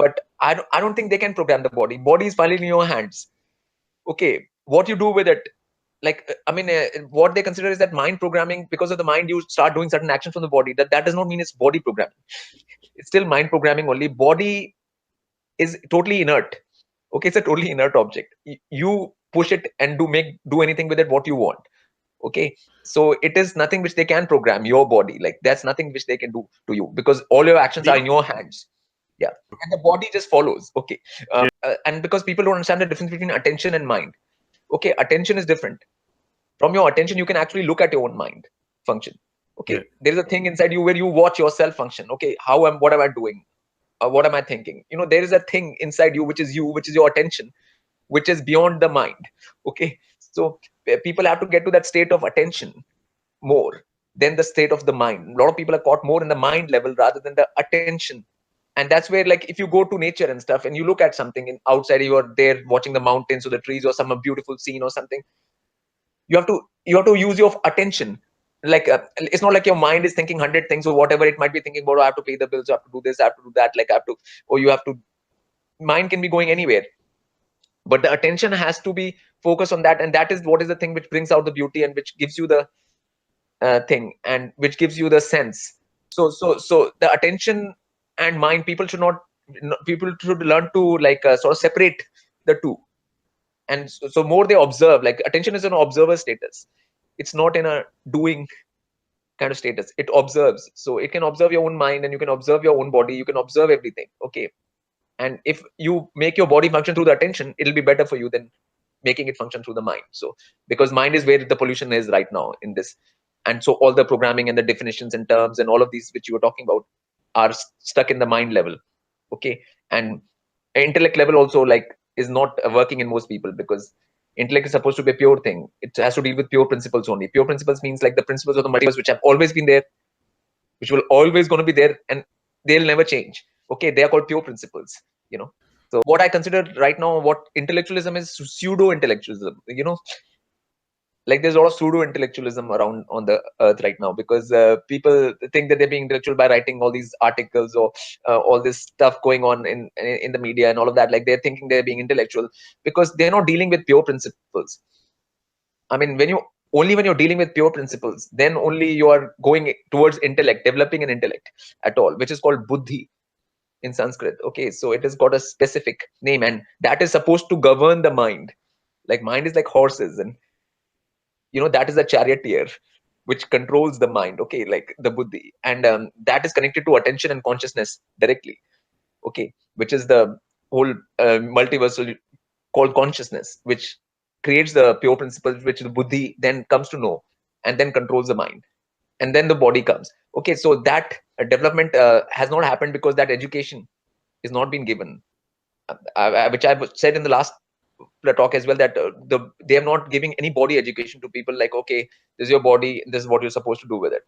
but I don't think they can program the body. Body is finally in your hands. Okay, what you do with it, like what they consider is that mind programming. Because of the mind, you start doing certain actions from the body. That does not mean it's body programming. It's still mind programming only. Body is totally inert. Okay, it's a totally inert object. You push it and do anything with it what you want. Okay, so it is nothing which they can program your body. Like that's nothing which they can do to you, because all your actions are in your hands. Yeah, and the body just follows. Okay, and because people don't understand the difference between attention and mind. Okay, attention is different. From your attention, you can actually look at your own mind function. Okay, there is a thing inside you where you watch yourself function. Okay, what am I doing? What am I thinking? There is a thing inside you, which is your attention, which is beyond the mind. Okay, so people have to get to that state of attention more than the state of the mind. A lot of people are caught more in the mind level rather than the attention. And that's where, like, if you go to nature and stuff and you look at something outside, you are there watching the mountains or the trees or some beautiful scene or something, you have to use your attention. Like it's not like your mind is thinking 100 things or whatever it might be thinking about. Oh, I have to pay the bills, I have to do this, I have to do that, like I have to, or you have to. Mind can be going anywhere, but the attention has to be focused on that, and that is what is the thing which brings out the beauty and which gives you the thing, and which gives you the sense. So the attention and mind, people should learn to, like, sort of separate the two. And so more they observe. Like, attention is an observer status, it's not in a doing kind of status. It observes, so it can observe your own mind, and you can observe your own body, you can observe everything. Okay, and if you make your body function through the attention, it'll be better for you than making it function through the mind. So because mind is where the pollution is right now in this. And so all the programming and the definitions and terms and all of these which you were talking about are stuck in the mind level. Okay, and intellect level also, like, is not working in most people, because intellect is supposed to be a pure thing. It has to deal with pure principles only. Pure principles means like the principles of the multiverse, which have always been there, which will always going to be there, and they'll never change. Okay, they are called pure principles. you know so what I consider right now, what intellectualism is, pseudo intellectualism. Like, there's a lot of pseudo intellectualism around on the earth right now, because people think that they're being intellectual by writing all these articles, or all this stuff going on in the media and all of that. Like, they're thinking they're being intellectual because they're not dealing with pure principles. I mean, when you're dealing with pure principles, then only you are going towards intellect, developing an intellect at all, which is called buddhi in Sanskrit. Okay, so it has got a specific name, and that is supposed to govern the mind. Like, mind is like horses, and that is a charioteer which controls the mind. Okay, like the buddhi, and that is connected to attention and consciousness directly. Okay, which is the whole multiversal called consciousness, which creates the pure principles, which the buddhi then comes to know and then controls the mind, and then the body comes. Okay, so that development has not happened because that education is not been given, which I said in the last talk as well, that they are not giving any body education to people. Like, okay, this is your body, this is what you're supposed to do with it.